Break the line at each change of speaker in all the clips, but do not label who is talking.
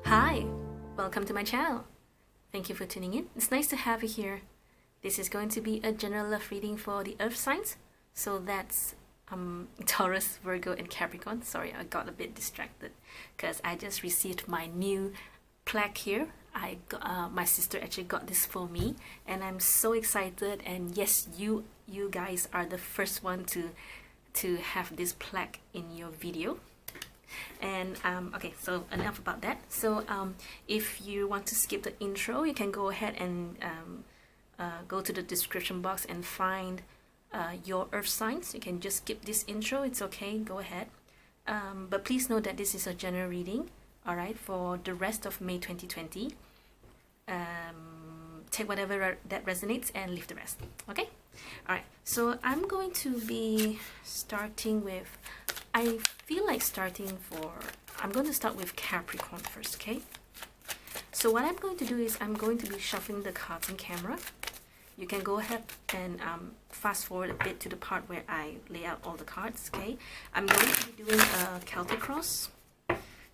Hi, welcome to my channel. Thank you for tuning in. It's nice to have you here. This is going to be a general love reading for the earth signs. So that's Taurus, Virgo, and Capricorn. Sorry, I got a bit distracted because I just received my new plaque here. My sister actually got this for me, and I'm so excited. And yes, you guys are the first one to have this plaque in your video. And okay, so enough about that. So if you want to skip the intro, you can go ahead and go to the description box and find your earth signs. You can just skip this intro, it's okay, go ahead. But please note that this is a general reading, all right, for the rest of May 2020. Take whatever that resonates and leave the rest, okay? All right, so I'm going to be starting with, I'm going to start with Capricorn first, okay? So what I'm going to do is I'm going to be shuffling the cards in camera. You can go ahead and fast forward a bit to the part where I lay out all the cards, okay? I'm going to be doing a Celtic cross.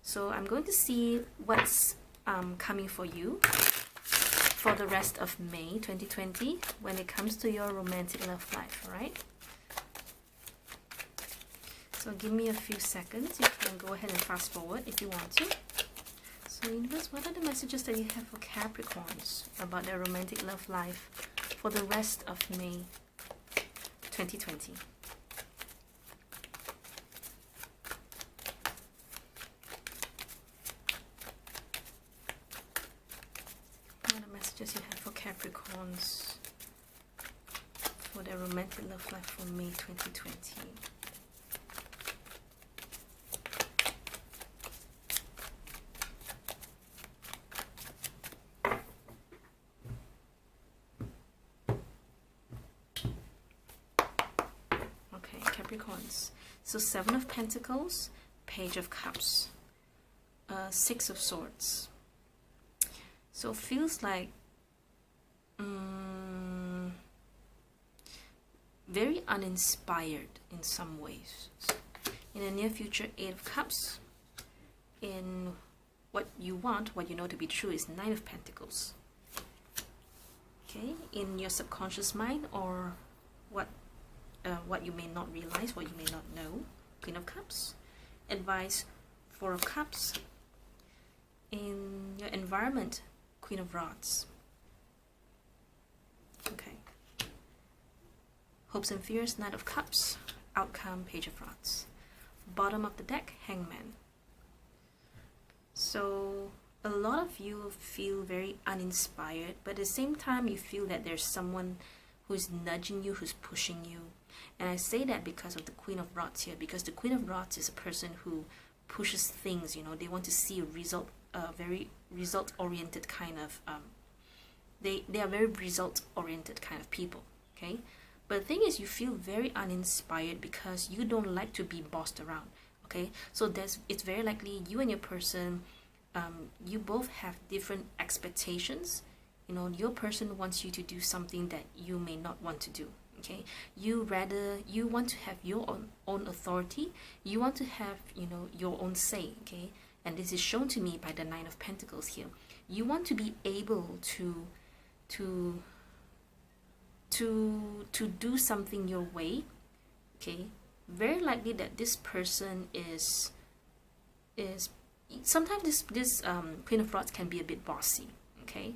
So I'm going to see what's coming for you for the rest of May 2020 when it comes to your romantic love life, all right? So give me a few seconds. You can go ahead and fast forward if you want to. So universe, what are the messages that you have for Capricorns about their romantic love life for the rest of May 2020? What are the messages you have for Capricorns for their romantic love life for May 2020? Capricorns. So 7 of Pentacles, Page of Cups, 6 of Swords. So it feels like very uninspired in some ways. In the near future, 8 of Cups. In what you want, what you know to be true is 9 of Pentacles. Okay, in your subconscious mind, or what you may not realize, what you may not know, Queen of Cups. Advice, 4 of Cups. In your environment, Queen of Rods. Okay. Hopes and fears, Knight of Cups. Outcome, Page of Rods. Bottom of the deck, Hangman. So a lot of you feel very uninspired, but at the same time you feel that there's someone who's nudging you, who's pushing you. And I say that because of the Queen of Rods here, because the Queen of Rods is a person who pushes things, you know, they want to see a result, very result-oriented kind of, they are very result-oriented kind of people, okay? But the thing is, you feel very uninspired because you don't like to be bossed around, okay? So it's very likely you and your person, you both have different expectations. You know, your person wants you to do something that you may not want to do. Okay, you want to have your own authority. You want to have, you know, your own say. Okay, and this is shown to me by the 9 of Pentacles here. You want to be able to do something your way. Okay, very likely that this person is sometimes this Queen of Rods can be a bit bossy. Okay.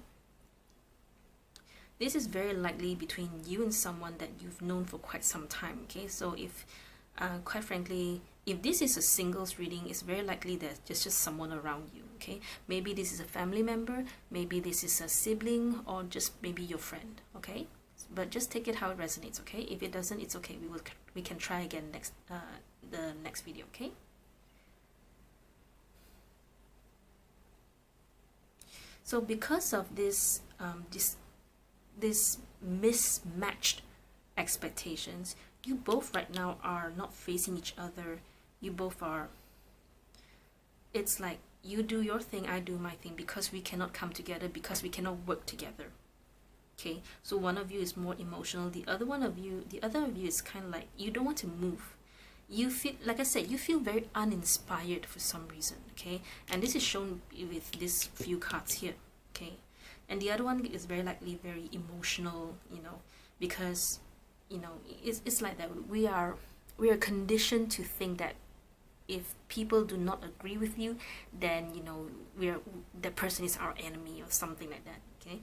This is very likely between you and someone that you've known for quite some time, okay? So if, quite frankly, if this is a singles reading, it's very likely that there's just someone around you, okay? Maybe this is a family member, maybe this is a sibling, or just maybe your friend, okay? But just take it how it resonates, okay? If it doesn't, it's okay. We can try again the next video, okay? So because of this, this mismatched expectations, you both right now are not facing each other. You both are, it's like you do your thing, I do my thing, because we cannot come together, because we cannot work together. Okay, so one of you is more emotional, the other of you is kind of like you don't want to move. you feel, like I said, you feel very uninspired for some reason, okay? And this is shown with these few cards here, okay? And the other one is very likely very emotional, you know, because, you know, it's like that. We are conditioned to think that if people do not agree with you, then, you know, the person is our enemy or something like that, okay?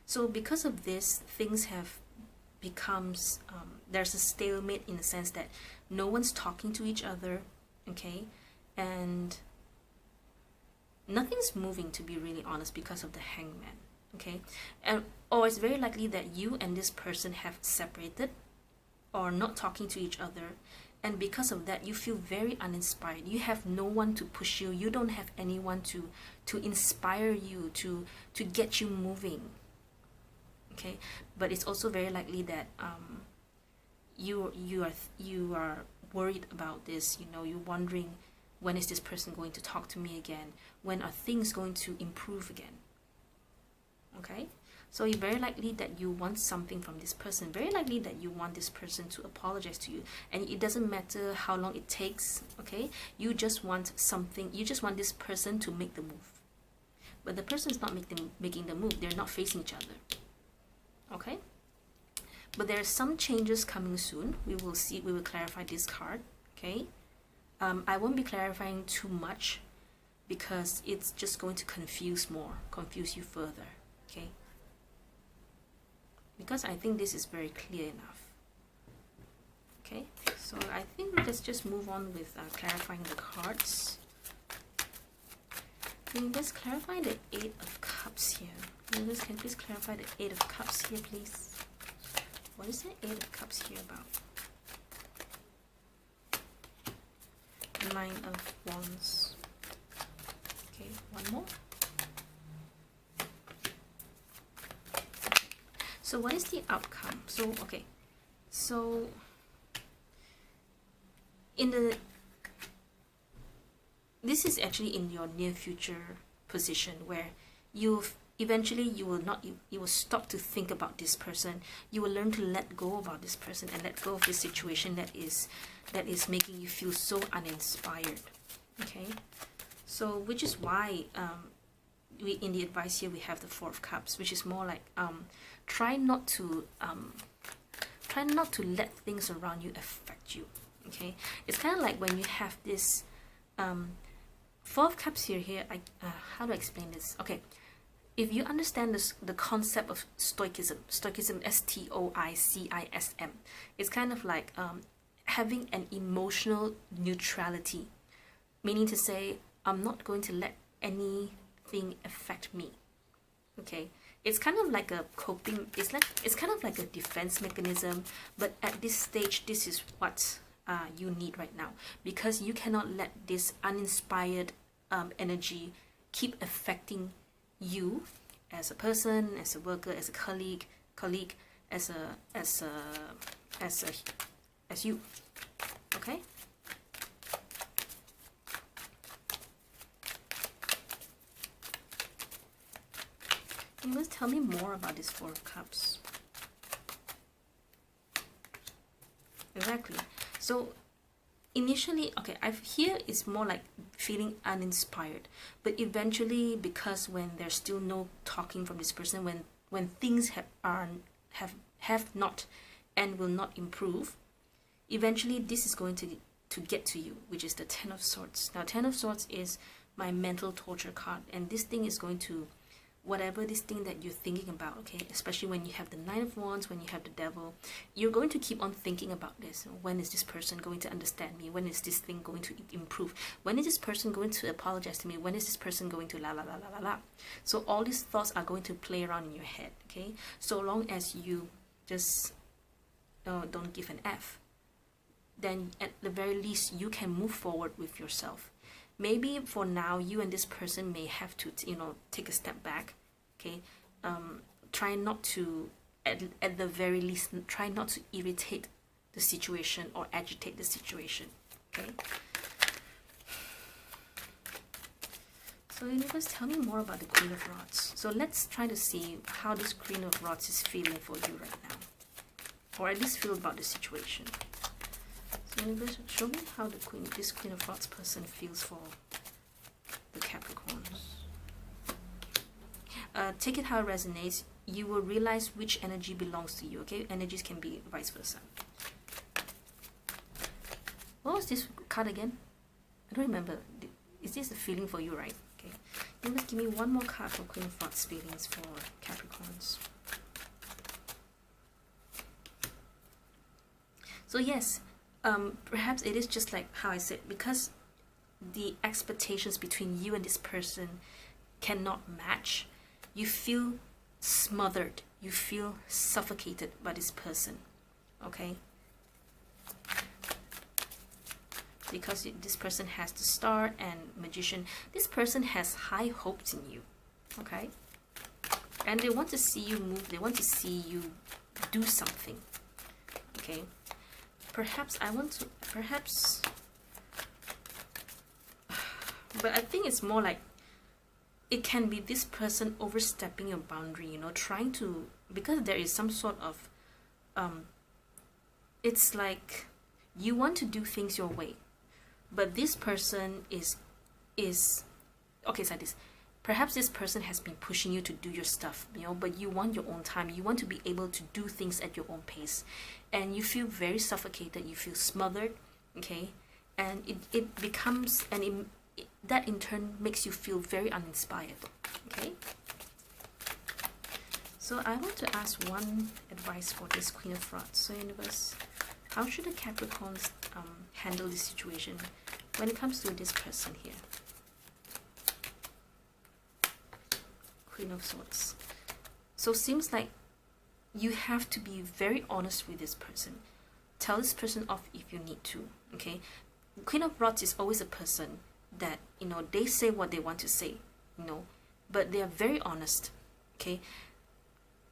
So because of this, things have becomes there's a stalemate in the sense that no one's talking to each other, okay, and nothing's moving, to be really honest, because of the Hangman, okay? And or it's very likely that you and this person have separated or not talking to each other, and because of that you feel very uninspired. You have no one to push you, you don't have anyone to inspire you, to get you moving, okay? But it's also very likely that you are worried about this, you know, you're wondering, when is this person going to talk to me again? When are things going to improve again? Okay? So you're very likely that you want something from this person, very likely that you want this person to apologize to you, and it doesn't matter how long it takes, okay? You just want something, you just want this person to make the move. But the person is not making the move, they're not facing each other. Okay? But there are some changes coming soon. We will see, we will clarify this card, okay? I won't be clarifying too much because it's just going to confuse you further, okay? Because I think this is very clear enough. Okay, so I think let's just move on with clarifying the cards. Let's clarify the Eight of Cups here. Can you please clarify the Eight of Cups here, please? What is the Eight of Cups here about? Nine of Wands. Okay, one more. So what is the outcome? So, okay, so this is actually in your near future position where you will stop to think about this person. You will learn to let go about this person and let go of this situation that is making you feel so uninspired. Okay, so which is why in the advice here we have the Four of Cups, which is more like try not to let things around you affect you. Okay, it's kind of like when you have this Four of Cups here. How do I explain this? Okay, if you understand the concept of stoicism, stoicism, S-T-O-I-C-I-S-M, it's kind of like having an emotional neutrality, meaning to say, I'm not going to let anything affect me. Okay, it's kind of like a coping, it's kind of like a defense mechanism, but at this stage, this is what you need right now, because you cannot let this uninspired energy keep affecting you as a person, as a worker, as a colleague, as you. Okay? Can you guys tell me more about this Four of Cups? Exactly. So initially, okay, here is more like feeling uninspired, but eventually, because when there's still no talking from this person, when things have not and will not improve, eventually this is going to get to you, which is the Ten of Swords. Now, Ten of Swords is my mental torture card, and this thing is going to, whatever this thing that you're thinking about, okay, especially when you have the Nine of Wands, when you have the Devil, you're going to keep on thinking about this. When is this person going to understand me? When is this thing going to improve? When is this person going to apologize to me? When is this person going to la la la la la la? So all these thoughts are going to play around in your head, okay? So long as you just don't give an F, then at the very least you can move forward with yourself. Maybe for now you and this person may have to, take a step back, okay? Try not to, at the very least, try not to irritate the situation or agitate the situation, okay? So universe, tell me more about the Queen of Rods. So let's try to see how this Queen of Rods is feeling for you right now. or at least feel about the situation. So universe, show me how this Queen of Rods person feels for the Capricorns. Take it how it resonates. You will realize which energy belongs to you. Okay, energies can be vice versa. What was this card again? I don't remember. Is this a feeling for you, right? Okay, universe, give me one more card for Queen of Rods feelings for Capricorns. So yes, perhaps it is just like how I said, because the expectations between you and this person cannot match, you feel smothered, you feel suffocated by this person, okay? Because this person has the Star and Magician. This person has high hopes in you, okay? And they want to see you move, they want to see you do something, okay? Perhaps but I think it's more like it can be this person overstepping your boundary, you know, trying to, because there is some sort of it's like you want to do things your way, but this person is okay, it's like this. Perhaps this person has been pushing you to do your stuff, you know, but you want your own time. You want to be able to do things at your own pace. And you feel very suffocated. You feel smothered, okay? And it becomes, and that in turn makes you feel very uninspired, okay? So I want to ask one advice for this Queen of Rods. So universe, how should the Capricorns handle this situation when it comes to this person here? Queen of Swords. So seems like you have to be very honest with this person. Tell this person off if you need to, okay? Queen of Rods is always a person that, you know, they say what they want to say, you know, but they are very honest, okay?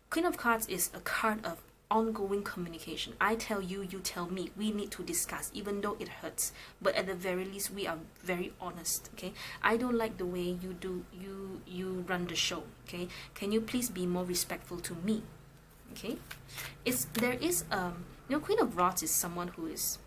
Queen of Cards is a card of ongoing communication. I tell you, you tell me. We need to discuss, even though it hurts, but at the very least we are very honest, okay? I don't like the way you run the show, okay? Can you please be more respectful to me, okay? There is you know, Queen of Rods is someone who is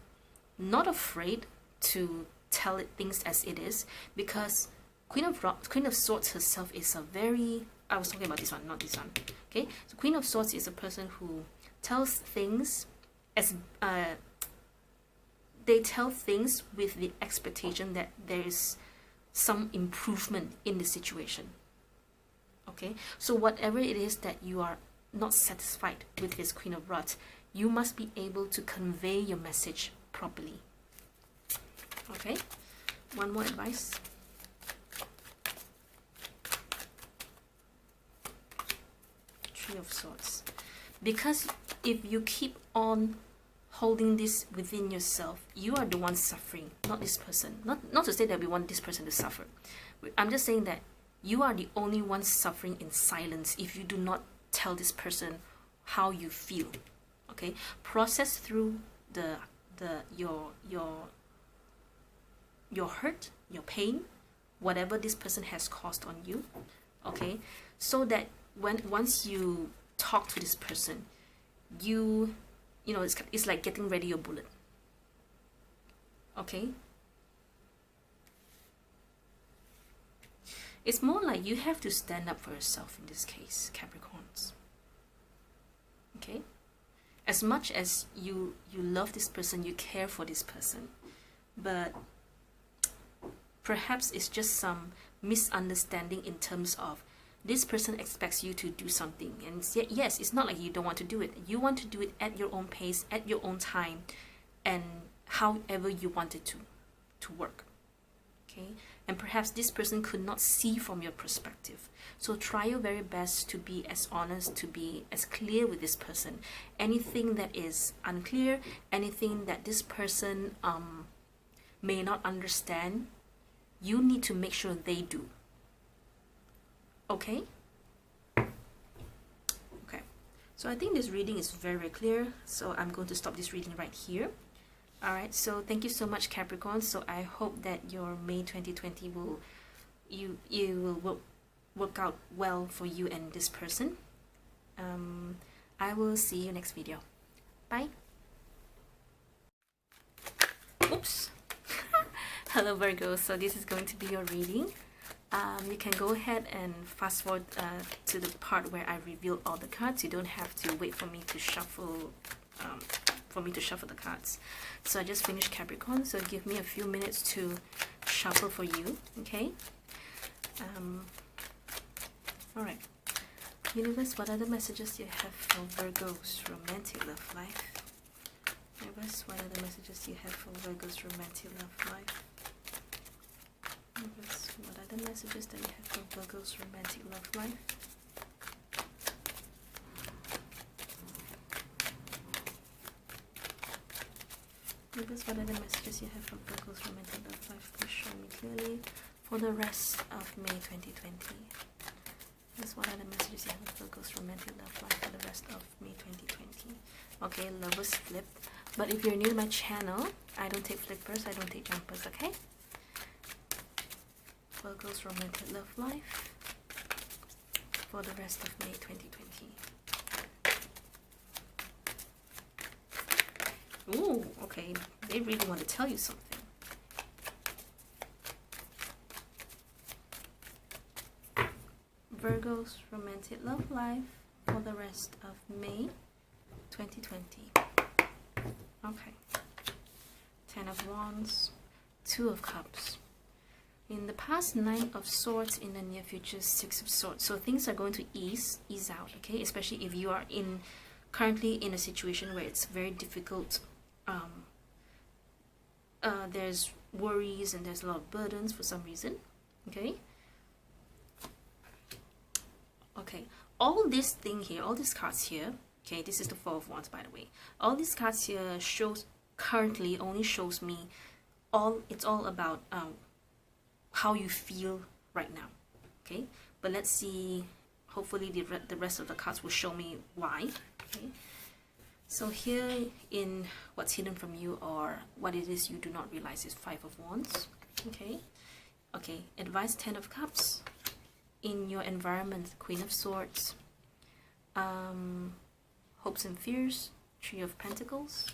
not afraid to tell it things as it is, because Queen of Swords herself is a very, I was talking about this one, not this one, okay? So Queen of Swords is a person who tells things as they tell things with the expectation that there is some improvement in the situation, okay? So whatever it is that you are not satisfied with this Queen of Rods, you must be able to convey your message properly, okay? One more advice. Three of Swords. Because if you keep on holding this within yourself, you are the one suffering, not this person. Not to say that we want this person to suffer. I'm just saying that you are the only one suffering in silence if you do not tell this person how you feel, okay? Process through your hurt, your pain, whatever this person has caused on you, okay? So that once you talk to this person, you know, it's like getting ready your bullet, okay? It's more like you have to stand up for yourself in this case, Capricorns, okay? As much as you love this person, you care for this person, but perhaps it's just some misunderstanding in terms of this person expects you to do something, and yes, it's not like you don't want to do it. You want to do it at your own pace, at your own time, and however you want it to work, okay? And perhaps this person could not see from your perspective. So try your very best to be as honest, to be as clear with this person. Anything that is unclear, anything that this person may not understand, you need to make sure they do. Okay? Okay. So I think this reading is very, very clear. So I'm going to stop this reading right here. Alright, so thank you so much, Capricorn. So I hope that your May 2020 will work out well for you and this person. I will see you next video. Bye. Oops. Hello Virgo, so this is going to be your reading. You can go ahead and fast forward to the part where I reveal all the cards. You don't have to wait for me to shuffle the cards. So I just finished Capricorn, so give me a few minutes to shuffle for you, okay? All right, universe, what are the messages you have for Virgo's romantic love life? Universe, what are the messages you have for Virgo's romantic love life? Universe, what are the messages that you have for Virgo's romantic love life? Universe, what are the messages you have for Virgo's romantic love life? Please show me clearly for the rest of May 2020. Universe, what are the messages you have for Virgo's romantic love life for the rest of May 2020? Okay, lovers flipped. But if you're new to my channel, I don't take flippers, I don't take jumpers, okay? Virgo's romantic love life for the rest of May 2020. Ooh, okay. They really want to tell you something. Virgo's romantic love life for the rest of May 2020. Okay. 10 of Wands, 2 of Cups. In the past, 9 of Swords. In the near future, 6 of Swords. So things are going to ease out, okay? Especially if you are currently in a situation where it's very difficult. There's worries and there's a lot of burdens for some reason, okay? Okay, all this thing here, all these cards here, okay, this is the 4 of Wands, by the way. All these cards here currently only shows me it's all about how you feel right now, okay? But let's see, hopefully the rest of the cards will show me why, okay? So here in what's hidden from you, or what it is you do not realize, is 5 of Wands, okay? Okay, advice, 10 of Cups. In your environment, Queen of Swords. Hopes and fears, 3 of Pentacles.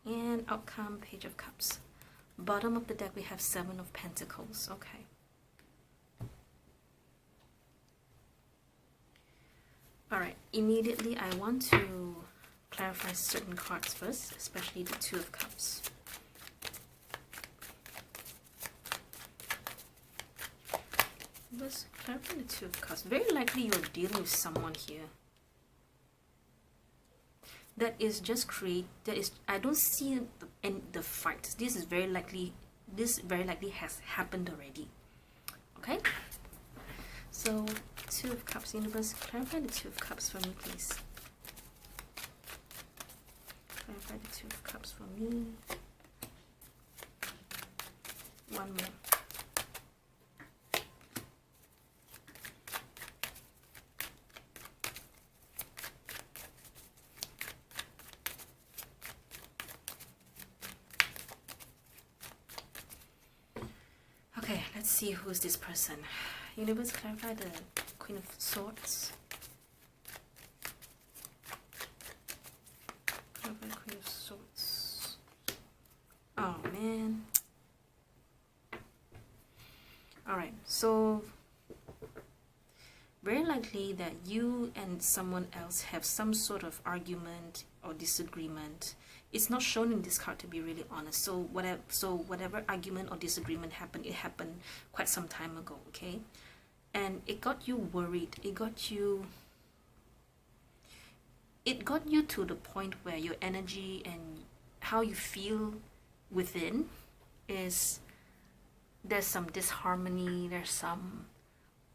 And outcome, Page of Cups. Bottom of the deck, we have 7 of Pentacles, okay. Alright, immediately I want to clarify certain cards first, especially the 2 of Cups. Let's clarify the 2 of Cups. Very likely you're dealing with someone here that is just I don't see the fight. This very likely has happened already, okay? So 2 of Cups, universe, clarify the 2 of Cups for me, please. Clarify the 2 of Cups for me. One more. Okay, let's see who's this person. Universe, clarify the Queen of Swords. Clarify the Queen of Swords. Oh man. Alright, so very likely that you and someone else have some sort of argument or disagreement. It's not shown in this card, to be really honest. So whatever argument or disagreement happened, it happened quite some time ago, okay? And it got you worried. It got you to the point where your energy and how you feel within there's some disharmony, there's some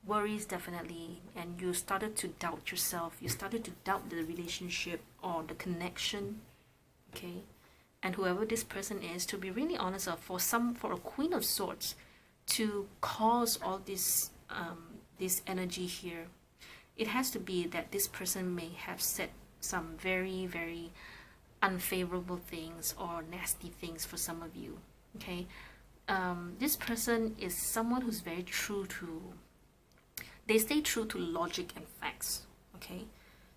worries definitely, and you started to doubt yourself. You started to doubt the relationship or the connection. Okay, and whoever this person is, to be really honest, for a Queen of Swords to cause all this energy here, it has to be that this person may have said some very, very unfavorable things or nasty things for some of you. Okay, this person is someone who's very true to. They stay true to logic and facts. Okay,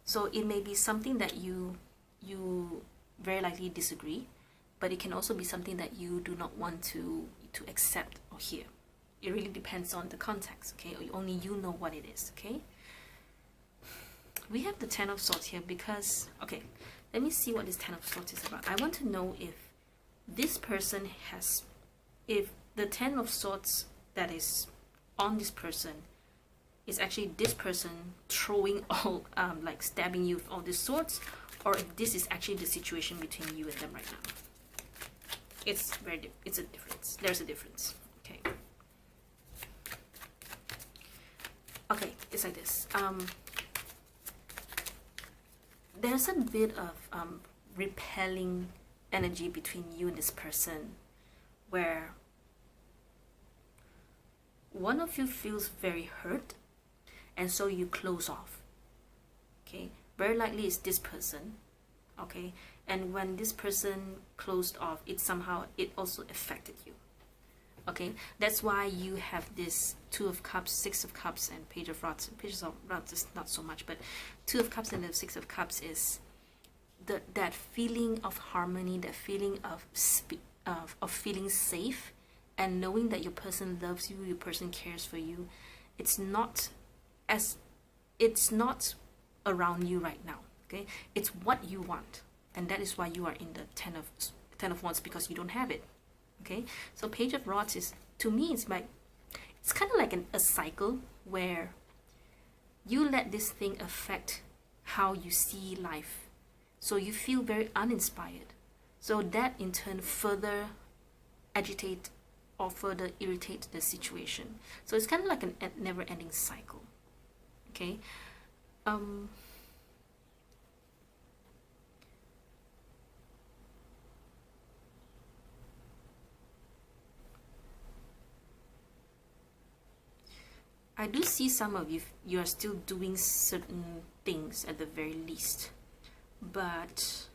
so it may be something that you you very likely disagree, but it can also be something that you do not want to accept or hear. It really depends on the context, okay? Only you know what it is, okay? We have the Ten of Swords here because, okay, let me see what this Ten of Swords is about. I want to know if this person has, if the Ten of Swords that is on this person is actually this person throwing all, like stabbing you with all these swords, or if this is actually the situation between you and them right now. It's a difference. There's a difference, okay? Okay, it's like this. There's a bit of repelling energy between you and this person, where one of you feels very hurt, and so you close off, okay? Very likely it's this person, okay? And when this person closed off, it also affected you, okay? That's why you have this Two of Cups, Six of Cups, and Page of Rods. Page of Rods is not so much, but Two of Cups and the Six of Cups is that feeling of harmony, that feeling of feeling safe, and knowing that your person loves you, your person cares for you. It's not around you right now, okay? It's what you want, and that is why you are in the Ten of Wands, because you don't have it, okay? So Page of Rods is, to me, it's kind of like a cycle where you let this thing affect how you see life, so you feel very uninspired. So that in turn further agitate or further irritate the situation. So it's kind of like a never-ending cycle, okay? I do see some of you are still doing certain things at the very least, but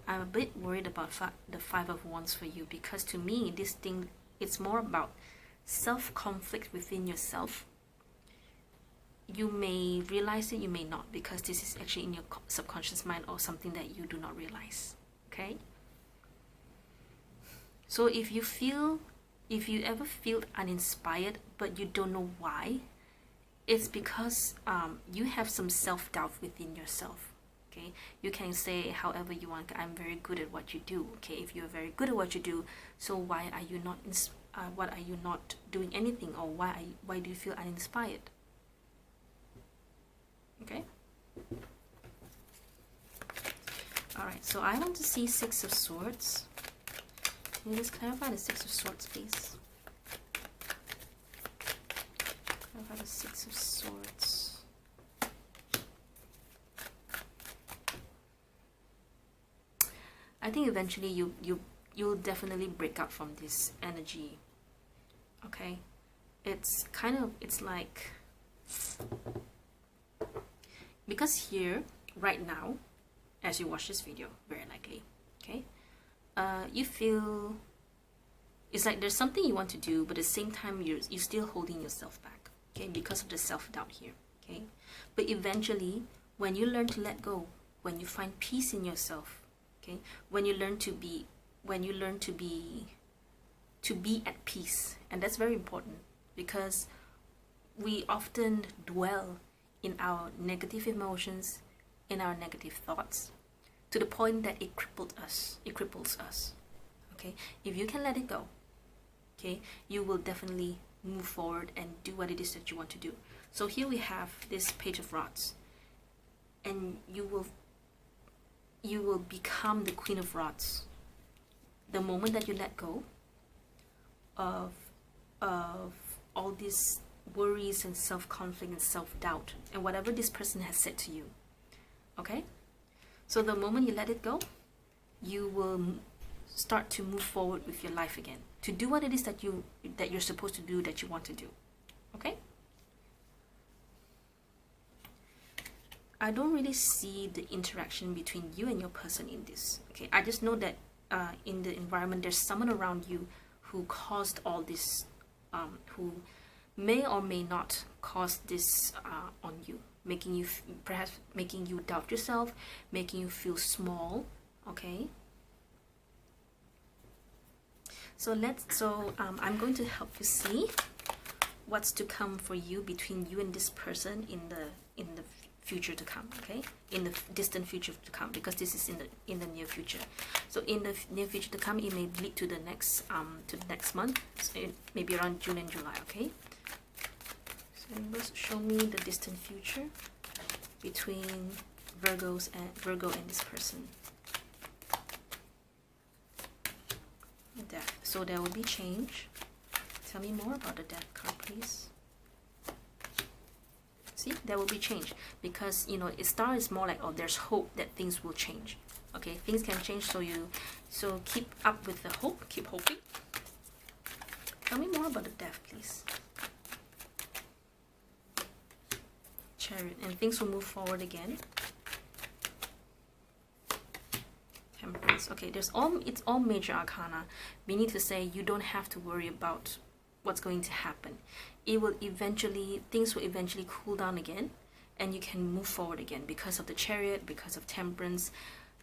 I'm a bit worried about the Five of Wands for you, because to me this thing, it's more about self-conflict within yourself. You may realize it, you may not, because this is actually in your subconscious mind or something that you do not realize, okay? So if you ever feel uninspired but you don't know why, it's because you have some self-doubt within yourself, okay? You can say however you want, I'm very good at what you do, okay? If you're very good at what you do, so why are you not doing anything, or why do you feel uninspired? Okay. Alright, so I want to see Six of Swords. Can you just clarify the Six of Swords, please? Clarify the Six of Swords. I think eventually you'll definitely break out from this energy. Okay? It's like, because here, right now, as you watch this video, very likely, okay, you feel, it's like there's something you want to do, but at the same time, you're still holding yourself back, okay, because of the self-doubt here, okay? But eventually, when you learn to let go, when you find peace in yourself, okay, when you learn to be at peace, and that's very important, because we often dwell in our negative emotions, in our negative thoughts, to the point that it cripples us, okay? If you can let it go, okay, you will definitely move forward and do what it is that you want to do. So here we have this Page of Rods, and you will become the Queen of Rods the moment that you let go of all these worries and self-conflict and self-doubt and whatever this person has said to you, okay? So the moment you let it go, you will start to move forward with your life again, to do what it is that you're supposed to do, that you want to do, okay? I don't really see the interaction between you and your person in this, okay? I just know that in the environment, there's someone around you who caused all this, who may or may not cause this on you, making you, perhaps making you doubt yourself, making you feel small. Okay, so I'm going to help you see what's to come for you, between you and this person in the future to come. Okay, in the distant future to come, because this is in the near future. So in the near future to come, it may lead to the next month, so maybe around June and July. Okay, so let's show me the distant future between Virgo and this person. Death. So there will be change. Tell me more about the Death card, please. See, there will be change, because you know, a star is more like, oh, there's hope that things will change. Okay, things can change, so keep up with the hope, keep hoping. Tell me more about the Death, please. Chariot, and things will move forward again. Temperance. Okay, it's all major arcana. We need to say you don't have to worry about what's going to happen. Things will eventually cool down again, and you can move forward again because of the Chariot, because of Temperance,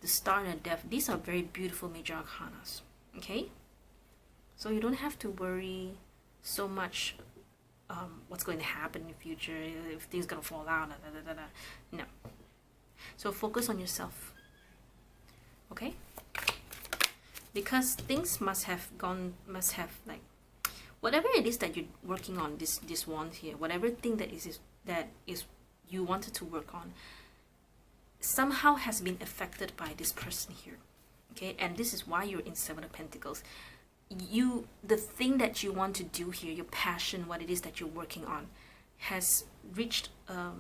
the Star, and the Death. These are very beautiful major arcanas. Okay, so you don't have to worry so much what's going to happen in the future, if things gonna fall out, no. So focus on yourself. Okay, because things must have like, whatever it is that you're working on, this wand here, whatever thing that is you wanted to work on, somehow has been affected by this person here. Okay, and this is why you're in Seven of Pentacles. The thing that you want to do here, your passion, what it is that you're working on, has reached a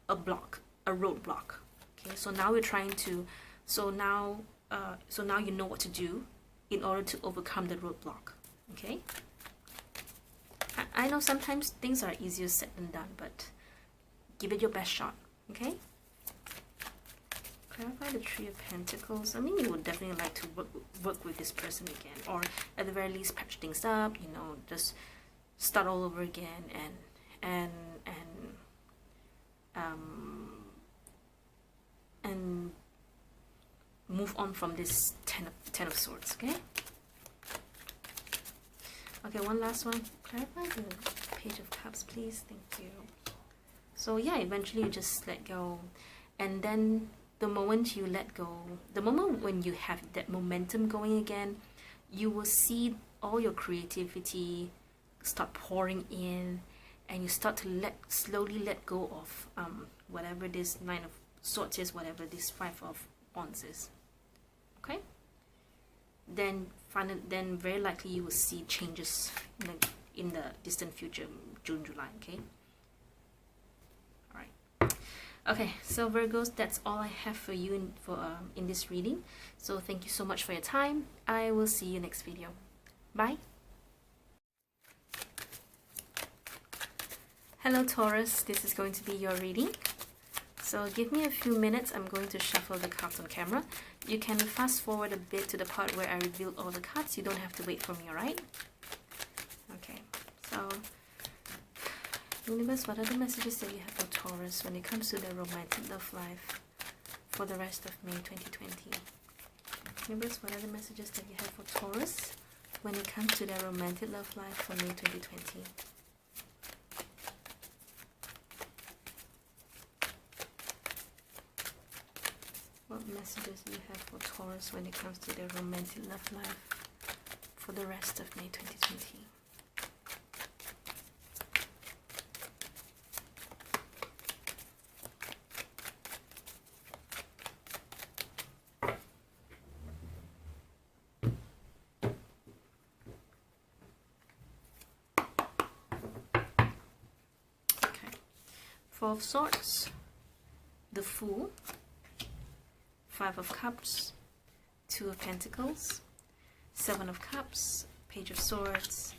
roadblock. Okay, so now we're trying to, so now you know what to do in order to overcome the roadblock. Okay, I know sometimes things are easier said than done, but give it your best shot. Okay, clarify the Three of Pentacles. I mean, you would definitely like to work with this person again, or at the very least patch things up, you know, just start all over again, and move on from this ten of Swords. Okay, okay, one last one. Clarify the Page of Cups, please. Thank you. So yeah, eventually you just let go, and then the moment you let go, the moment when you have that momentum going again, you will see all your creativity start pouring in, and you start to slowly let go of whatever this Nine of Swords is, whatever this Five of Wands is. Okay, then very likely you will see changes in the distant future, June, July. Okay, all right. Okay, so Virgos, that's all I have for you in this reading. So thank you so much for your time. I will see you next video. Bye. Hello Taurus, this is going to be your reading. So give me a few minutes. I'm going to shuffle the cards on camera. You can fast forward a bit to the part where I revealed all the cards. You don't have to wait for me, alright? Okay, so Universe, what are the messages that you have for Taurus when it comes to their romantic love life for the rest of May 2020? Universe, what are the messages that you have for Taurus when it comes to their romantic love life for May 2020? What messages do you have for Taurus when it comes to their romantic love life for the rest of May 2020? Okay. Four of Swords, the Fool, Five of Cups, Two of Pentacles, Seven of Cups, Page of Swords,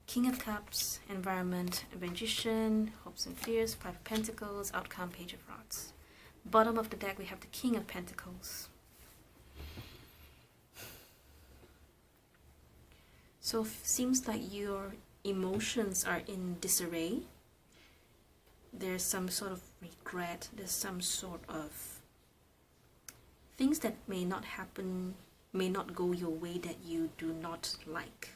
King of Cups, Environment, Magician, Hopes and Fears, Five of Pentacles, Outcome, Page of Rods. Bottom of the deck we have the King of Pentacles. So seems like your emotions are in disarray. there's some sort of regret, there's some sort of things that may not happen, may not go your way, that you do not like.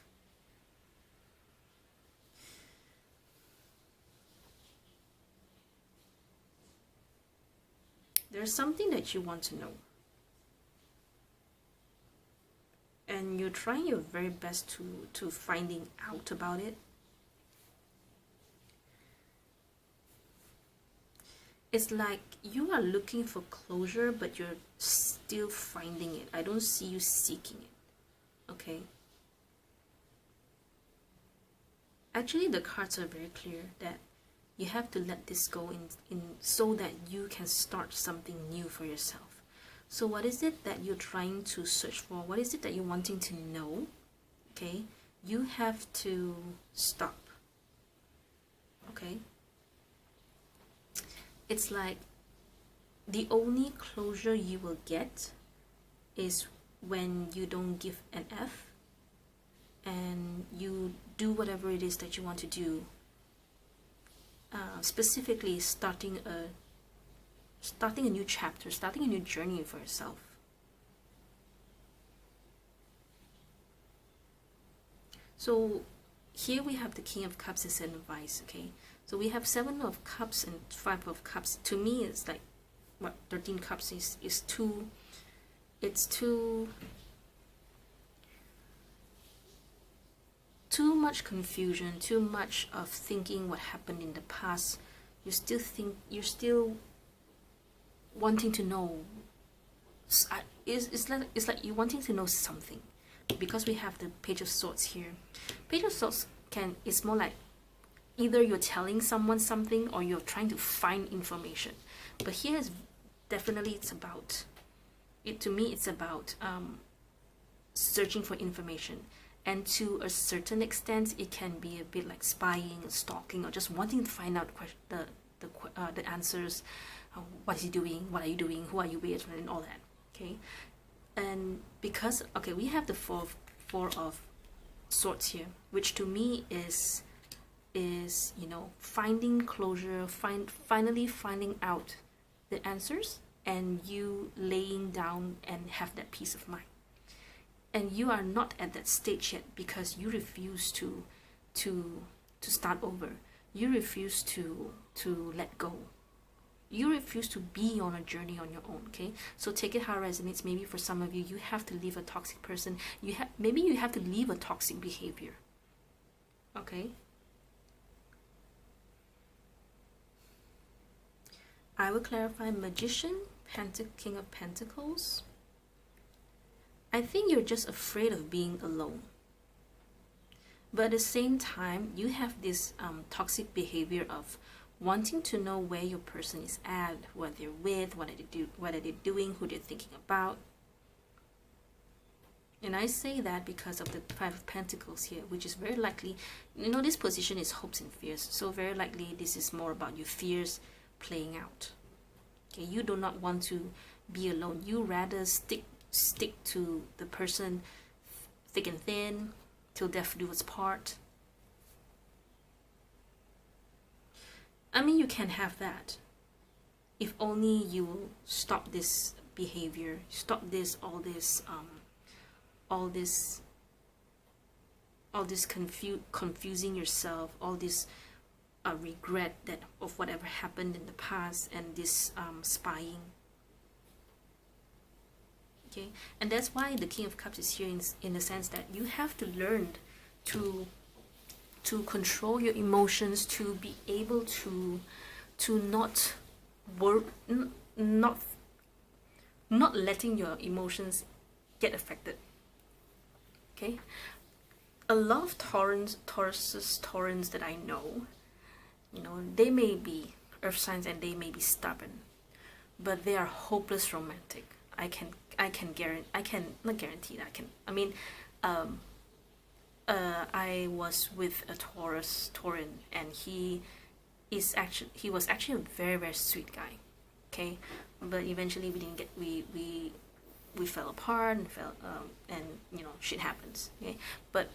There's something that you want to know, and you're trying your very best to finding out about it. It's like you are looking for closure, but you're still finding it. I don't see you seeking it. Okay? Actually, the cards are very clear that you have to let this go in so that you can start something new for yourself. So what is it that you're trying to search for? What is it that you're wanting to know? Okay? You have to stop. Okay? It's like the only closure you will get is when you don't give an F and you do whatever it is that you want to do. Specifically starting a new chapter, starting a new journey for yourself. So here we have the King of Cups as an advice, okay? So we have 7 of Cups and 5 of Cups. To me, it's like, what, 13 Cups is too, it's too much confusion, too much of thinking what happened in the past. You're still wanting to know. It's like you're wanting to know something, because we have the Page of Swords here. Page of Swords it's more like either you're telling someone something or you're trying to find information. But here is definitely, it's about it. To me, it's about searching for information, and to a certain extent it can be a bit like spying, stalking, or just wanting to find out the answers. What is he doing, what are you doing, who are you with, and all that. Okay? And because, okay, we have the four of Swords here, which to me is you know, finding closure, finally finding out the answers, and you laying down and have that peace of mind. And you are not at that stage yet because you refuse to start over. You refuse to let go. You refuse to be on a journey on your own. Okay, so take it how it resonates. Maybe for some of you, you have to leave a toxic person. Maybe you have to leave a toxic behavior. Okay. I will clarify Magician, King of Pentacles. I think you're just afraid of being alone. But at the same time, you have this toxic behavior of wanting to know where your person is at, what they're with, what are they doing, who they're thinking about. And I say that because of the 5 of Pentacles here, which is very likely, you know, this position is hopes and fears. So very likely this is more about your fears playing out. Okay, you do not want to be alone. You rather stick to the person thick and thin, till death do us part. I mean, you can have that if only you will stop this behavior, stop this all this confusing yourself, all this regret that of whatever happened in the past, and this spying. Okay, and that's why the King of Cups is here in the sense that you have to learn to control your emotions, to be able to not letting your emotions get affected. Okay, a lot of Tauruses that I know, you know, they may be earth signs and they may be stubborn, but they are hopeless romantic. I was with a Tauran, and he was actually a very, very sweet guy. Okay, but eventually we fell apart and and you know, shit happens. Okay, but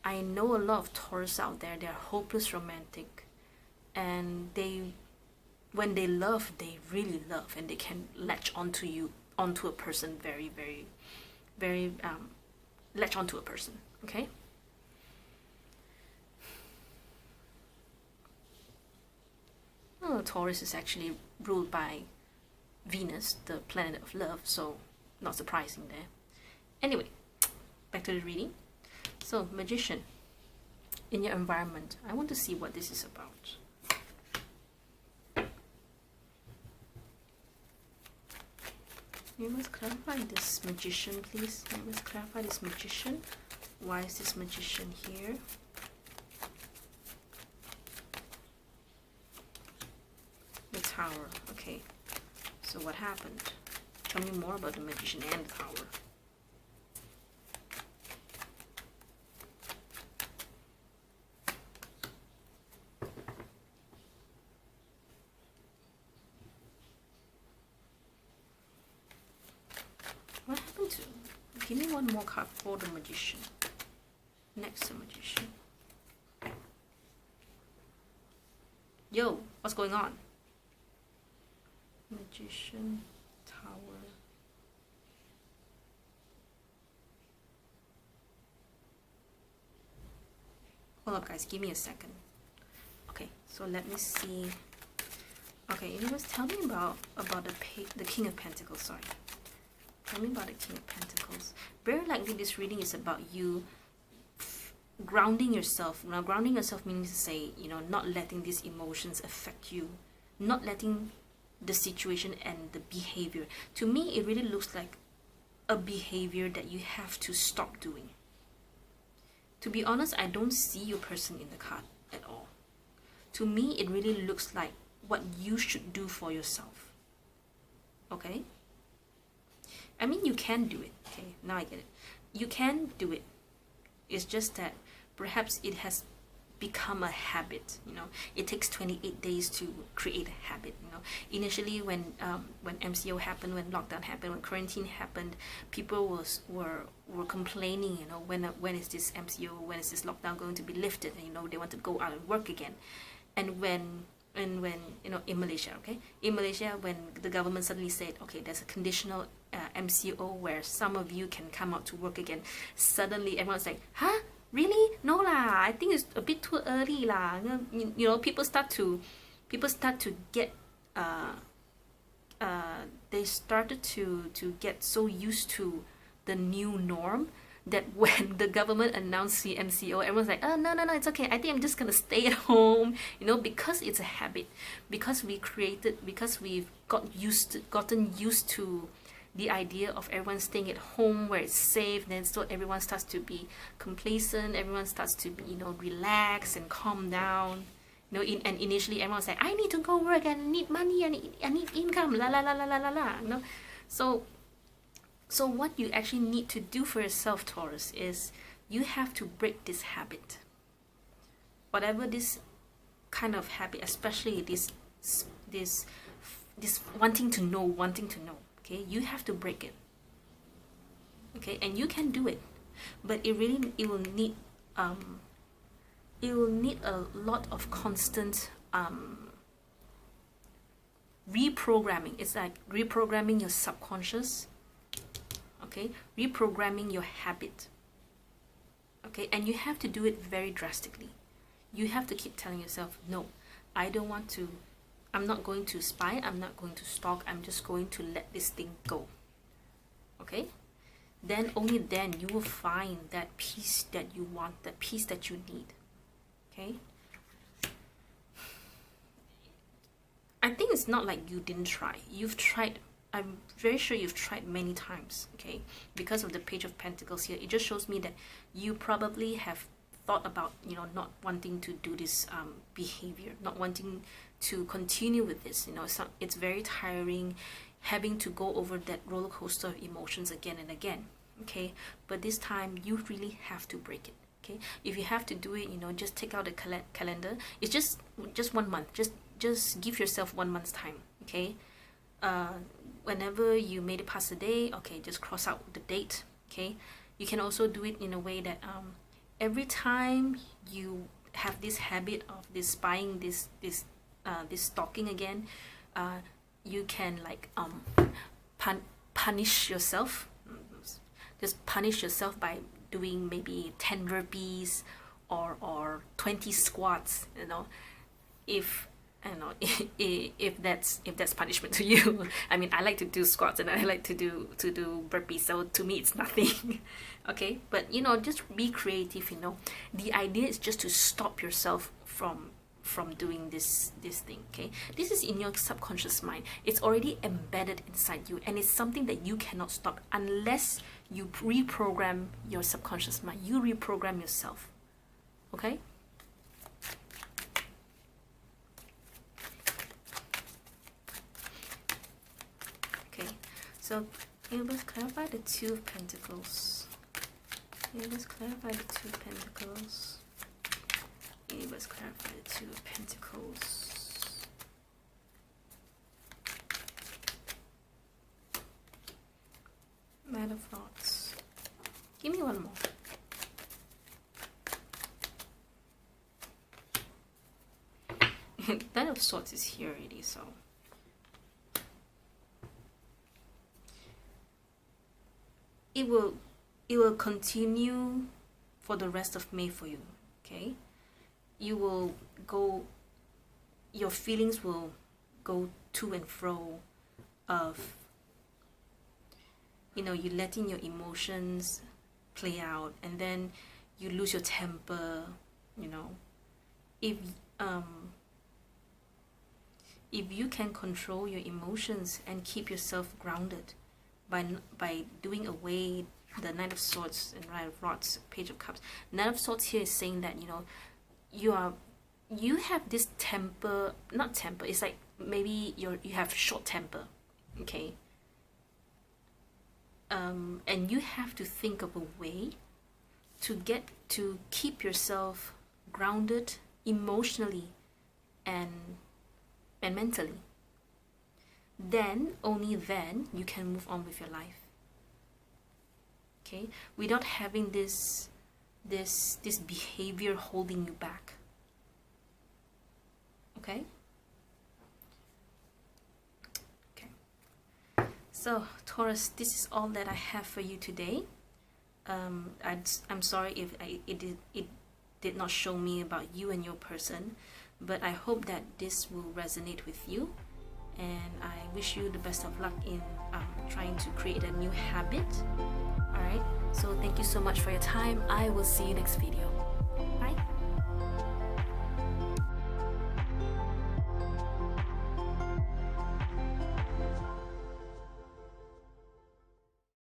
I know a lot of Taurus out there. They're hopeless romantic, and when they love, they really love, and they can latch onto you, onto a person very, very, very, latch onto a person, okay? Oh, Taurus is actually ruled by Venus, the planet of love, so not surprising there. Anyway, back to the reading. So, Magician, in your environment, I want to see what this is about. You must clarify this Magician, please. You must clarify this Magician. Why is this Magician here? The Tower. Okay. So what happened? Tell me more about the Magician and the Tower. What happened to? Give me one more card for the Magician. Next to Magician. Yo, what's going on? Magician, Tower. Hold up, guys. Give me a second. Okay, so let me see. Okay, anyways, tell me about the King of Pentacles. Sorry. Tell me about the King of Pentacles. Very likely this reading is about you grounding yourself. Now, grounding yourself means to say, you know, not letting these emotions affect you. Not letting the situation and the behavior. To me, it really looks like a behavior that you have to stop doing. To be honest, I don't see your person in the card at all. To me, it really looks like what you should do for yourself. Okay? I mean, you can do it. Okay, now I get it. You can do it. It's just that perhaps it has become a habit. You know, it takes 28 days to create a habit. You know, initially when MCO happened, when lockdown happened, when quarantine happened, people were complaining. You know, when is this MCO? When is this lockdown going to be lifted? And, you know, they want to go out and work again. And when you know, in Malaysia, okay, in Malaysia, when the government suddenly said, okay, there's a conditional MCO where some of you can come out to work again, suddenly everyone's like, huh, really? No lah, I think it's a bit too early lah. You know, people start to get they started to get so used to the new norm that when the government announced the MCO, everyone's like, oh, no, it's okay. I think I'm just gonna stay at home, you know, because it's a habit, because we've gotten used to the idea of everyone staying at home where it's safe. Then so everyone starts to be complacent, everyone starts to be, you know, relax and calm down. You know, and initially everyone's like, I need to go work, I need money, I need income, la la la la la la la. You know, so what you actually need to do for yourself, Taurus, is you have to break this habit. Whatever this kind of habit, especially this wanting to know. Okay, you have to break it. Okay, and you can do it, but it will need a lot of constant reprogramming. It's like reprogramming your subconscious. Okay, reprogramming your habit. Okay, and you have to do it very drastically. You have to keep telling yourself, no, I don't want to. I'm not going to spy, I'm not going to stalk, I'm just going to let this thing go. Okay? Then, only then, you will find that peace that you want, that peace that you need. Okay? I think it's not like you didn't try. You've tried. I'm very sure you've tried many times. Okay? Because of the Page of Pentacles here, it just shows me that you probably have thought about, you know, not wanting to do this behavior, not wanting to continue with this. You know, it's very tiring having to go over that roller coaster of emotions again and again. Okay, but this time you really have to break it. Okay, if you have to do it, you know, just take out a calendar. It's just 1 month. Just give yourself 1 month's time. Okay, whenever you made it past a day, okay, just cross out the date. Okay, you can also do it in a way that every time you have this habit of this spying, this stalking again, you can like punish yourself. Just punish yourself by doing maybe 10 burpees or 20 squats, you know, if that's punishment to you. I mean, I like to do squats and I like to do burpees, so to me it's nothing. Okay, but you know, just be creative. You know, the idea is just to stop yourself from doing this thing. Okay, this is in your subconscious mind. It's already embedded inside you, and it's something that you cannot stop unless you reprogram your subconscious mind. You reprogram yourself. Okay. So let's clarify the Two of Pentacles. Let's clarify the Two of Pentacles. Let's clarify the Two of Pentacles. Man of Thoughts. Give me one more. That of Swords is here already, so. It will continue for the rest of May for you. Okay, you will go, your feelings will go to and fro of, you know, you letting your emotions play out, and then you lose your temper. You know, if you can control your emotions and keep yourself grounded by doing away the Knight of Swords and Knight of Rods, Page of Cups. Knight of Swords here is saying that, you know, you have this temper, not temper, it's like maybe you have short temper, okay, and you have to think of a way to keep yourself grounded emotionally and mentally. Then, only then, you can move on with your life. Okay, without having this behavior holding you back. Okay. Okay. So Taurus, this is all that I have for you today. I'm sorry if it did not show me about you and your person, but I hope that this will resonate with you. And I wish you the best of luck in trying to create a new habit. Alright, so thank you so much for your time. I will see you next video.